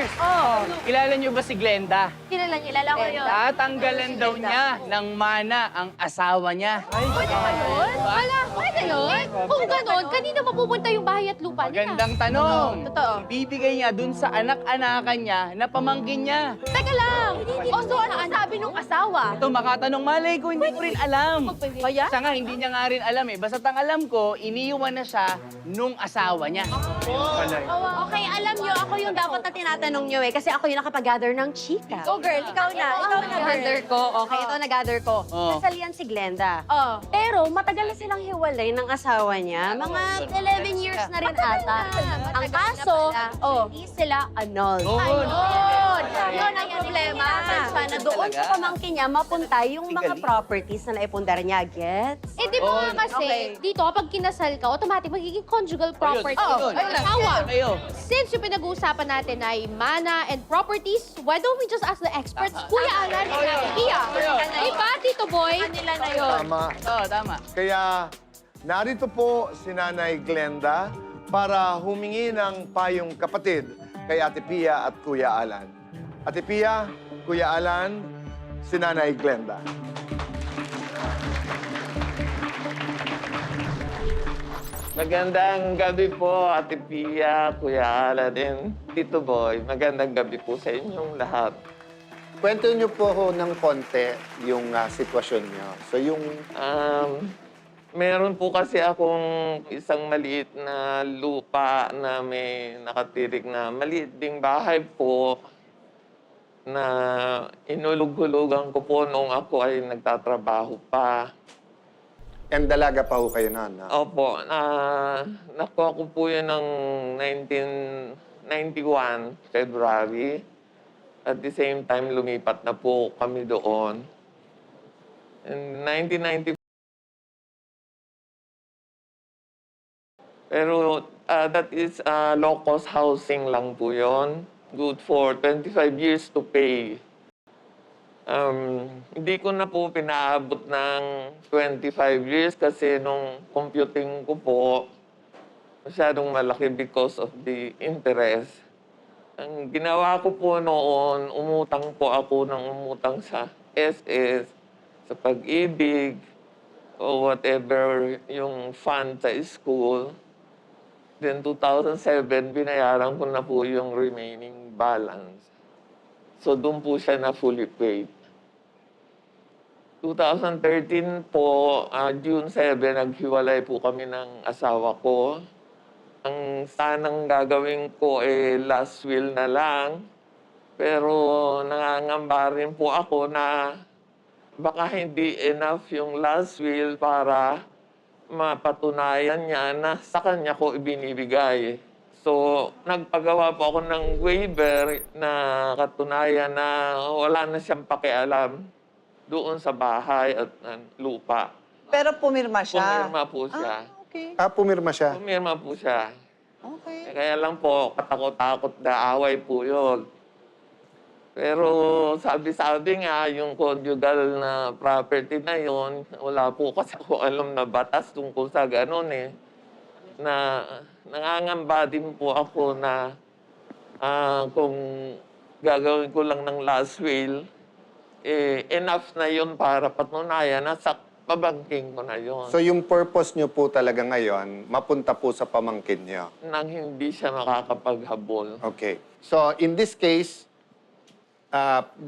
Nurse, kilala niyo ba si Glenda? Kilala ko yun. Tatanggalan daw niya ng mana ang asawa niya. Pwede ba yun? Wala, pwede yun? Kung ganon, kanina mapupunta yung bahay at lupa nila. Magandang tanong. Totoo. Ibibigay niya dun sa anak-anakan niya na pamangkin niya. Teka lang! O so ano sabi nung asawa? Ito, makatanong, malay ko, hindi ko rin alam. Kaya? Siya nga, hindi niya nga rin alam eh. Basta't ang alam ko, iniiwan na siya nung asawa niya. Okay, alam nyo, ako yung dapat na tinatanong nyo eh. Kasi ako yung nakapag-gather ng chika. Oh, girl, ikaw na. Ikaw na, gather ko. Okay, ito na-gather ko. Oh. Kasal yan si Glenda. Pero matagal na silang hiwalay ng asawa niya. Mga 11 years na rin ata. Ang kaso, hindi sila annulled. Ayun! Yun ang problema. Sana doon sa pamangkin niya mapunta yung mga properties na naipundar niya. Gets? Eh, di ba nga kasi, Okay. dito kapag kinasal ka, automatic magiging conjugal property. Ayun. Ay, asawa. Kayo. Since yung pinag-uusapan natin ay mana and properties, why don't we just ask the experts? Kuya Alan and Ate Pia. Di ba, Tito Boy? Kanila na yun. Tama. Oo, tama. Kaya narito po si Nanay Glenda para humingi ng payong kapatid kay Ate Pia at Kuya Alan. Ate Pia, Kuya Alan, si Nanay Glenda. Magandang gabi po, Ate Pia, Kuya Alan, and Tito Boy. Magandang gabi po sa inyong lahat. Kwento niyo po ho ng konti yung sitwasyon niyo. So yung Meron po kasi akong isang maliit na lupa na may nakatirik na maliit ding bahay po na inulog-hulugan ko po noong ako ay nagtatrabaho pa. and dalaga pa ho kayo na. Opo, nakuha ko po yun ng 1991, February. At the same time, lumipat na po kami doon. In 1994, pero that is low-cost housing lang po yun. Good for 25 years to pay. Hindi ko na po pinaabot ng 25 years kasi nung computing ko po, masyadong malaki because of the interest. Ang ginawa ko po noon, umutang po ako ng umutang sa SS, sa Pag-ibig, o whatever yung fund sa school. Then 2007, binayaran ko na po yung remaining balance. So doon po siya na fully paid. 2013 po, June 7, naghiwalay po kami ng asawa ko. Ang sanang gagawin ko last will na lang. Pero nangangamba rin po ako na baka hindi enough yung last will para mapatunayan niya na sa kanya ko ibinibigay. So, nagpagawa po ako ng waiver na katunayan na wala na siyang pakialam doon sa bahay at lupa. Pero pumirma siya. Pumirma po siya. Okay. Pumirma siya. Pumirma po siya. Okay. Kaya lang po, katakot-takot na away po yun. Pero sabi-sabi nga, yung conjugal na property na yun, wala po kasi ako alam na batas tungkol sa ganun na nangangamba din po ako na kung gagawin ko lang ng last will, enough na yun para patunayan na sa pabangking ko na yun. So yung purpose niyo po talaga ngayon, mapunta po sa pamangkin niyo. Nang hindi siya makakapaghabol. Okay. So in this case,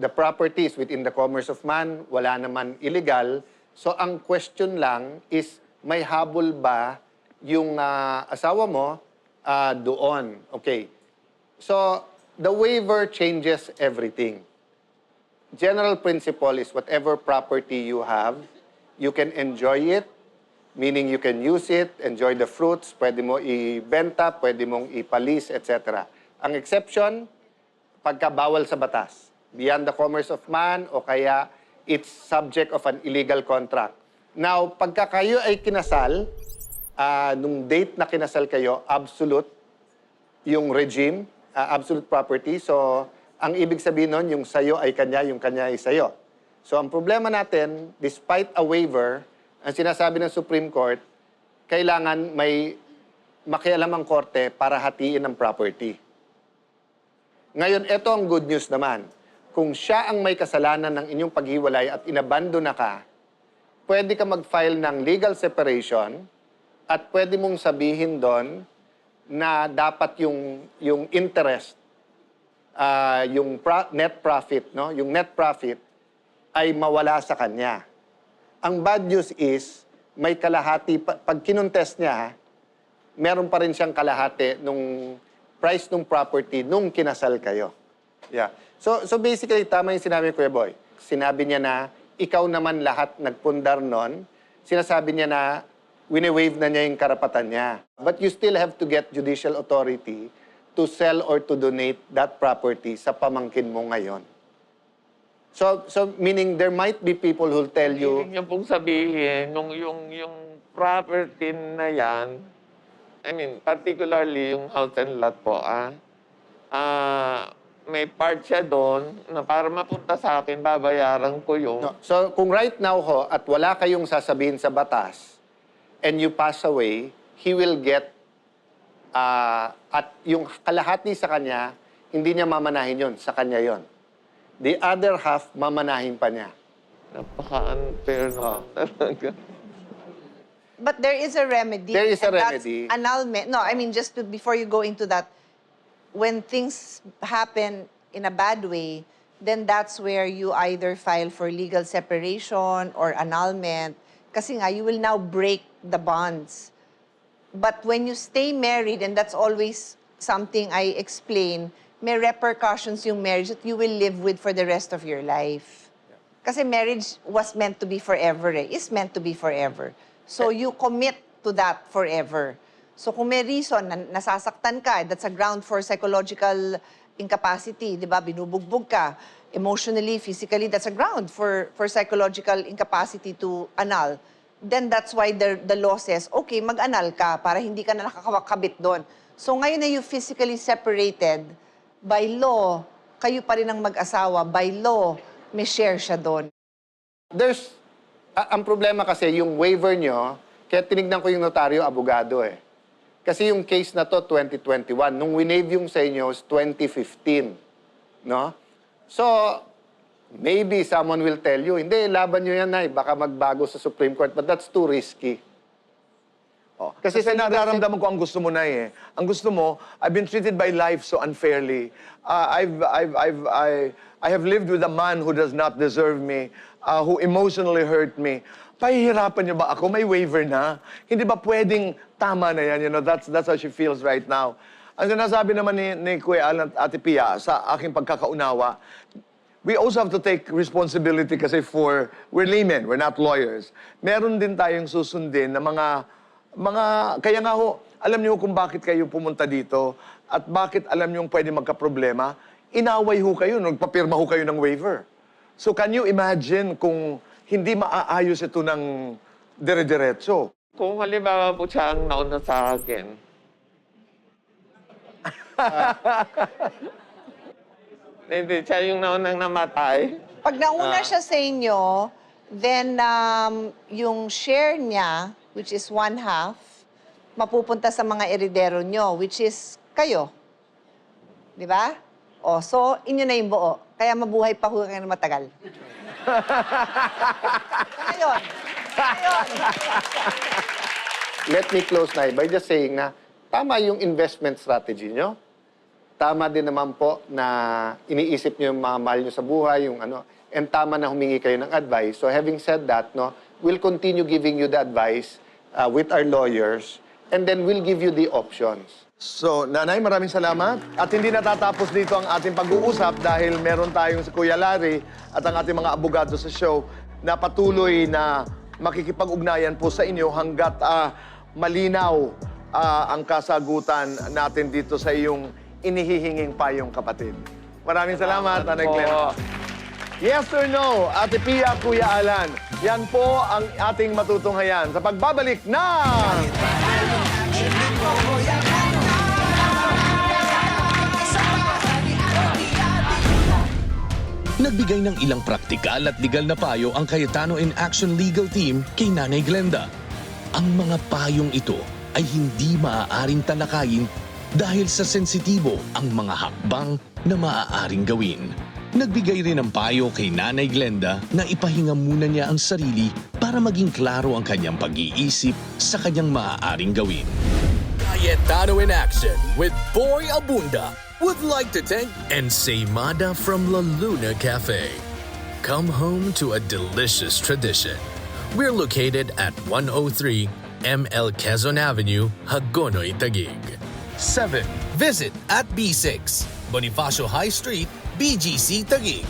the properties within the commerce of man, wala naman illegal. So ang question lang is, may habol ba yung asawa mo doon? Okay. So the waiver changes everything. General principle is whatever property you have, you can enjoy it, meaning you can use it, enjoy the fruits, pwede mo ibenta, pwede mong ipalis, etc. Ang exception, pagkabawal sa batas, beyond the commerce of man, o kaya it's subject of an illegal contract. Now, pagka kayo ay kinasal, nung date na kinasal kayo, absolute yung regime, absolute property. So, ang ibig sabihin nun, yung sayo ay kanya, yung kanya ay sayo. So, ang problema natin, despite a waiver, ang sinasabi ng Supreme Court, kailangan may makialam ang korte para hatiin ang property. Ngayon, ito ang good news naman. Kung siya ang may kasalanan ng inyong paghiwalay at inabando na ka, pwede ka mag-file ng legal separation at pwede mong sabihin doon na dapat yung interest, yung net profit, no? Yung net profit ay mawala sa kanya. Ang bad news is, may kalahati, pag kinuntest niya, meron pa rin siyang kalahati nung price ng property nung kinasal kayo. Yeah. So basically, tama yung sinabi ko, Kuya Boy. Sinabi niya na, ikaw naman lahat nagpundar nun. Sinasabi niya na, wini-waive na niya yung karapatan niya. But you still have to get judicial authority to sell or to donate that property sa pamangkin mo ngayon. So meaning there might be people who'll tell you, Ibig niyo pong sabihin, yung property na yan, I mean, particularly yung house and lot po, may part siya doon na para mapunta sa akin, babayaran ko yung... no. So kung right now ho, at wala kayong sasabihin sa batas, and you pass away, he will get, at yung kalahati sa kanya, hindi niya mamanahin yon, sa kanya yon. The other half, mamanahin pa niya. Napaka-unfair naman talaga. But there is a remedy. There is a and that's remedy. annulment. No, I mean, before you go into that, when things happen in a bad way, then that's where you either file for legal separation or annulment. Kasi nga, you will now break the bonds. But when you stay married, and that's always something I explain, may repercussions yung marriage that you will live with for the rest of your life. Kasi marriage was meant to be forever, is meant to be forever. So you commit to that forever. So kung may reason na nasasaktan ka, that's a ground for psychological incapacity, di ba? Binubugbog ka, emotionally, physically, that's a ground for psychological incapacity to annul. Then that's why the law says, okay, mag-annul ka para hindi ka na nakakabit doon. So ngayon na you physically separated, by law, kayo pa rin ang mag-asawa, by law, may share siya doon. Ang problema kasi, yung waiver nyo, kaya tinignan ko yung notaryo, abogado eh. Kasi yung case na to, 2021. Nung winave yung sa inyo, is 2015. No? So, maybe someone will tell you, hindi, laban nyo yan, Nay. Baka magbago sa Supreme Court. But that's too risky. Kasi nararamdaman ko ang gusto mo na eh. Ang gusto mo, I've been treated by life so unfairly. I have lived with a man who does not deserve me, who emotionally hurt me. Pahihirapan niyo ba ako? May waiver na. Hindi ba pwedeng tama na yan? You know, that's how she feels right now. Ang sinasabi naman ni Kuya Alan at Ate Pia sa aking pagkakaunawa, we also have to take responsibility kasi we're laymen, we're not lawyers. Meron din tayong susundin na kaya nga ho, alam niyo kung bakit kayo pumunta dito at bakit alam niyo pwede magka-problema, inaway ho kayo, nagpapirma ho kayo ng waiver. So can you imagine kung hindi maaayos ito ng dire-diretso? Kung halimbawa po siya ang nauna sa akin, hindi, siya yung naunang namatay. Pag nauna siya sa inyo, then yung share niya, which is 1/2, mapupunta sa mga eredero nyo, which is kayo. Di ba? O, so, inyo na yung buo. Kaya mabuhay pa kayo ng matagal. Ngayon. Let me close na by just saying na tama yung investment strategy nyo. Tama din naman po na iniisip nyo yung mga mahal nyo sa buhay, yung ano, and tama na humingi kayo ng advice. So having said that, no, we'll continue giving you the advice with our lawyers, and then we'll give you the options. So, Nanay, maraming salamat. At hindi natatapos dito ang ating pag-uusap dahil meron tayong si Kuya Larry at ang ating mga abogado sa show na patuloy na makikipag-ugnayan po sa inyo hanggat malinaw ang kasagutan natin dito sa iyong inihihinging payong kapatid. Maraming salamat, Nanay Glenda. Yes or no, Ate Pia, Kuya Alan? Yan po ang ating matutunghayan sa pagbabalik ng... Nagbigay ng ilang praktikal at legal na payo ang Cayetano in Action Legal Team kay Nanay Glenda. Ang mga payong ito ay hindi maaaring talakayin dahil sa sensitibo ang mga hakbang na maaaring gawin. Nagbigay rin ng payo kay Nanay Glenda na ipahinga muna niya ang sarili para maging klaro ang kanyang pag-iisip sa kanyang maaaring gawin. Cayetano in Action with Boy Abunda would like to thank Ensaymada from La Luna Cafe. Come home to a delicious tradition. We're located at 103 ML Quezon Avenue, Hagonoy, Taguig. 7. Visit at B6, Bonifacio High Street, BGC, Taguig.